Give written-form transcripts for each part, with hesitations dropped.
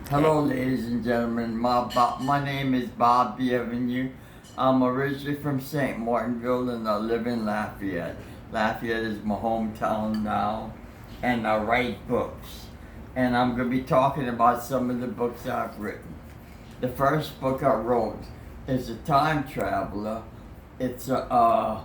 Hello, ladies and gentlemen. My name is Bob Bienvenu. I'm originally from St. Martinville and I live in Lafayette. Lafayette is my hometown now, and I write books. And I'm going to be talking about some of the books I've written. The first book I wrote is A Time Traveler. It's a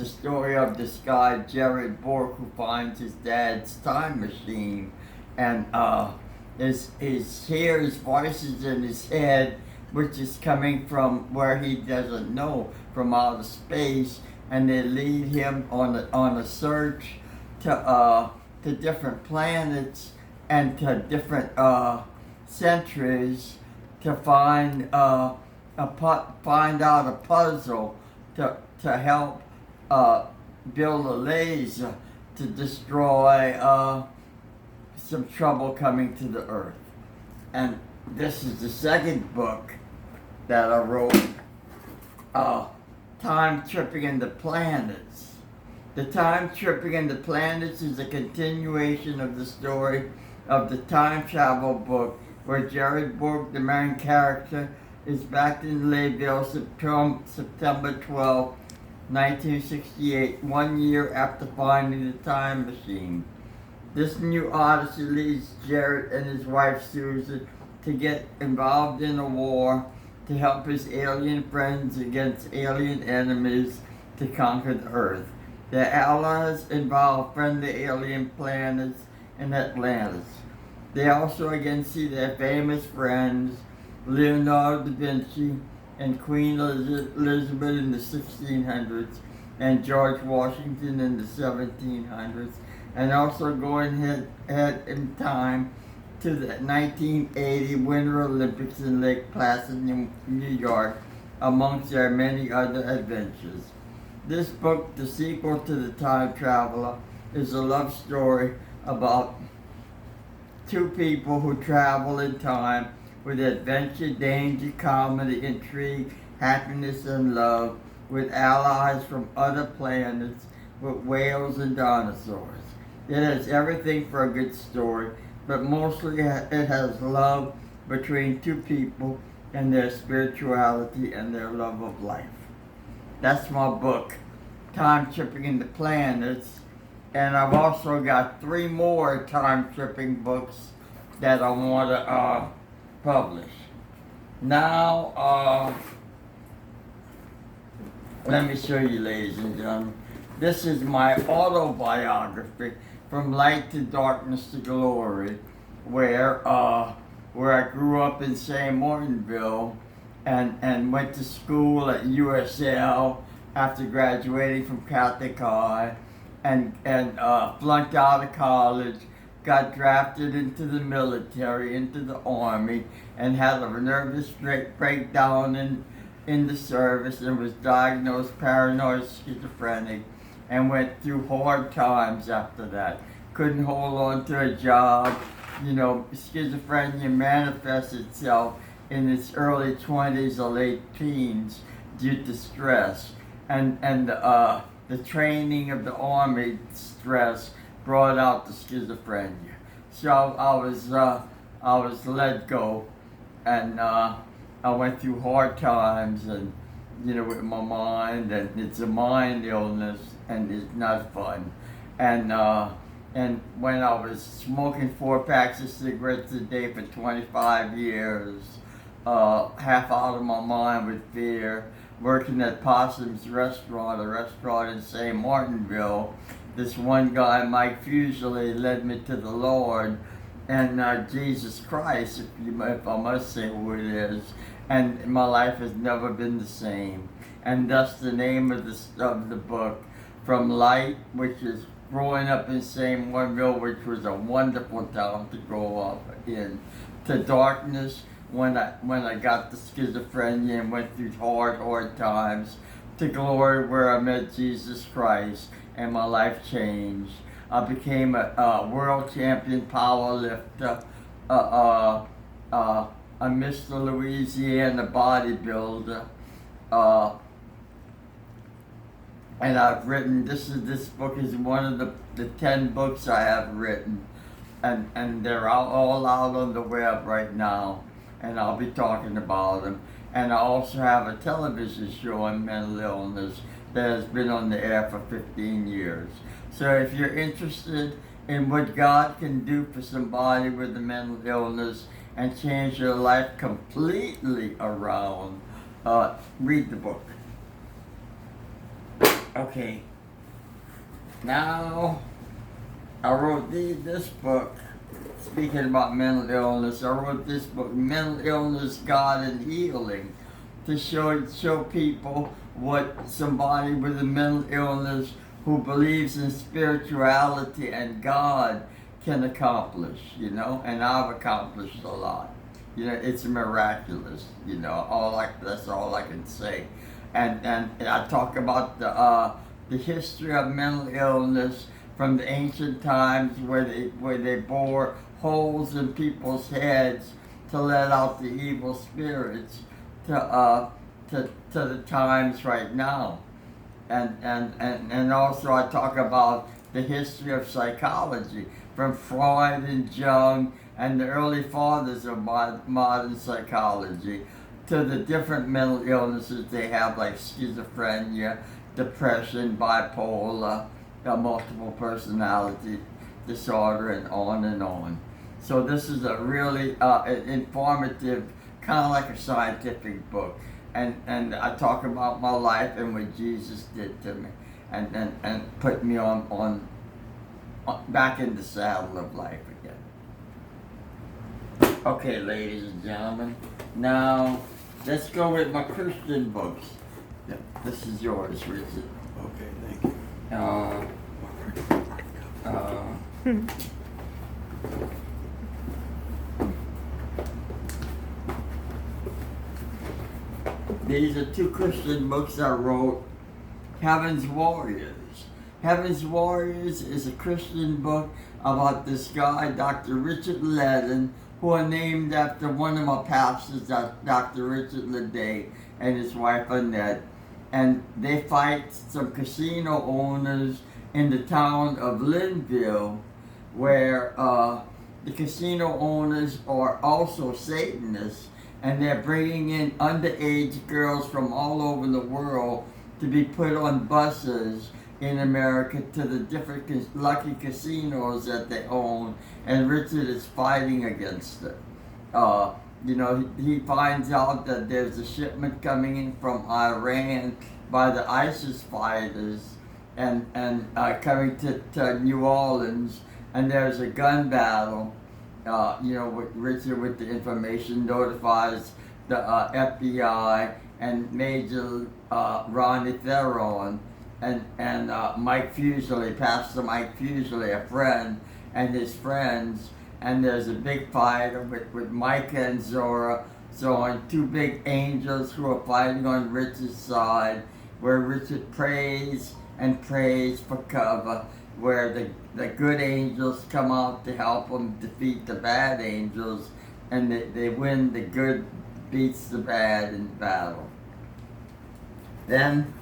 story of this guy, Jared Bork, who finds his dad's time machine and hears voices in his head, which is coming from where he doesn't know, from outer space, and they lead him on a search to different planets and to different centuries to find out a puzzle to help build a laser to destroy some trouble coming to the earth. And this is the second book that I wrote, Time Tripping in the Planets. The Time Tripping in the Planets is a continuation of the story of the time travel book, where Jared Bork, the main character, is back in Layville, September 12, 1968, 1 year after finding the time machine. This new odyssey leads Jared and his wife Susan to get involved in a war to help his alien friends against alien enemies to conquer the Earth. Their allies involve friendly alien planets and Atlantis. They also again see their famous friends Leonardo da Vinci and Queen Elizabeth in the 1600s and George Washington in the 1700s, and also going ahead in time to the 1980 Winter Olympics in Lake Placid, New York, amongst their many other adventures. This book, the sequel to The Time Traveler, is a love story about two people who travel in time with adventure, danger, comedy, intrigue, happiness, and love, with allies from other planets, with whales and dinosaurs. It has everything for a good story, but mostly it has love between two people and their spirituality and their love of life. That's my book, Time Tripping in the Planets, and I've also got 3 more time-tripping books that I want to publish. Now, let me show you, ladies and gentlemen. This is my autobiography, From Light to Darkness to Glory, where I grew up in St. Martinville and went to school at USL after graduating from Catholic High, and flunked out of college, got drafted into the military, into the Army, and had a nervous breakdown in the service, and was diagnosed paranoid schizophrenic, and went through hard times after that. Couldn't hold on to a job. You know, schizophrenia manifests itself in its early 20s or late teens due to stress. And the training of the Army stress brought out the schizophrenia. So I was let go, and I went through hard times, and with my mind, and it's a mind illness, and it's not fun. And when I was smoking 4 packs of cigarettes a day for 25 years, half out of my mind with fear, working at Possum's Restaurant, a restaurant in St. Martinville, this one guy, Mike Fuseli, led me to the Lord and Jesus Christ, if I must say who it is. And my life has never been the same. And thus the name of the book, From Light, which is growing up in St. Martinville, which was a wonderful town to grow up in, to Darkness, when I got the schizophrenia and went through hard times, to Glory, where I met Jesus Christ and my life changed. I became a world champion power lifter, a Mr. Louisiana bodybuilder, and I've written, this book is one of the 10 books I have written. and they're all out on the web right now, and I'll be talking about them. And I also have a television show on mental illness that has been on the air for 15 years. So if you're interested in what God can do for somebody with a mental illness and change their life completely around, read the book. Okay. Now, I wrote this book, speaking about mental illness. I wrote this book, Mental Illness, God and Healing, to show people what somebody with a mental illness who believes in spirituality and God can accomplish, and I've accomplished a lot. It's miraculous, that's all I can say. And I talk about the history of mental illness from the ancient times where they bore holes in people's heads to let out the evil spirits to the times right now. And also I talk about the history of psychology from Freud and Jung and the early fathers of modern psychology to the different mental illnesses they have, like schizophrenia, depression, bipolar, multiple personality disorder, and on and on. So this is a really informative, kind of like a scientific book. And I talk about my life and what Jesus did to me and put me on back in the saddle of life again. Okay, ladies and gentlemen, now let's go with my Christian books. Yeah, this is yours, Richard. Okay, thank you. These are two Christian books I wrote. Heaven's Warriors. Heaven's Warriors is a Christian book about this guy, Dr. Richard Ledden, who are named after one of my pastors, Dr. Richard Leday, and his wife Annette. And they fight some casino owners in the town of Linville, where the casino owners are also Satanists, and they're bringing in underage girls from all over the world to be put on buses in America to the different lucky casinos that they own, and Richard is fighting against it. He finds out that there's a shipment coming in from Iran by the ISIS fighters and coming to New Orleans, and there's a gun battle. Richard, with the information, notifies the FBI and Major Ronnie Theron and Mike Fuseli, Pastor Mike Fuseli, a friend, and his friends. And there's a big fight with Micah and Zora, two big angels who are fighting on Richard's side, where Richard prays and prays for cover, where the good angels come out to help him defeat the bad angels, and they win. The good beats the bad in battle. Then,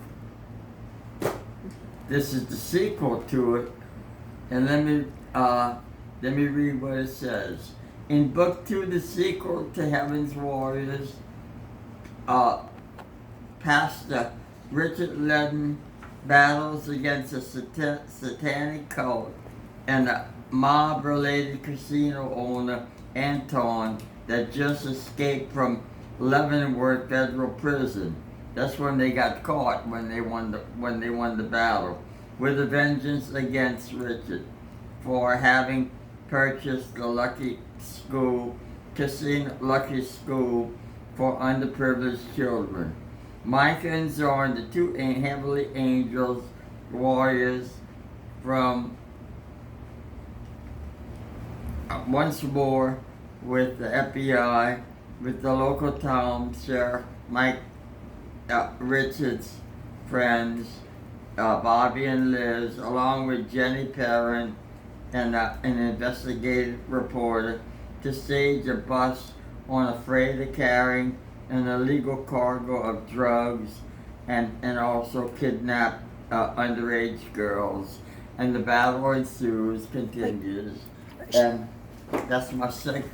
this is the sequel to it, and let me read what it says. In Book 2, the sequel to Heaven's Warriors, Pastor Richard Ledden battles against a satanic cult and a mob-related casino owner, Anton, that just escaped from Leavenworth Federal Prison. That's when they got caught, when they won the battle, with a vengeance against Richard for having purchased the Lucky School for underprivileged children. Micah and Zorn, the two heavenly angels, warriors, from once more with the FBI, with the local town sheriff, Mike Richard's friends, Bobby and Liz, along with Jenny Perrin and an investigative reporter, to stage a bus on a freighter carrying an illegal cargo of drugs and also kidnap underage girls. And the battle ensues, continues. And that's my secret.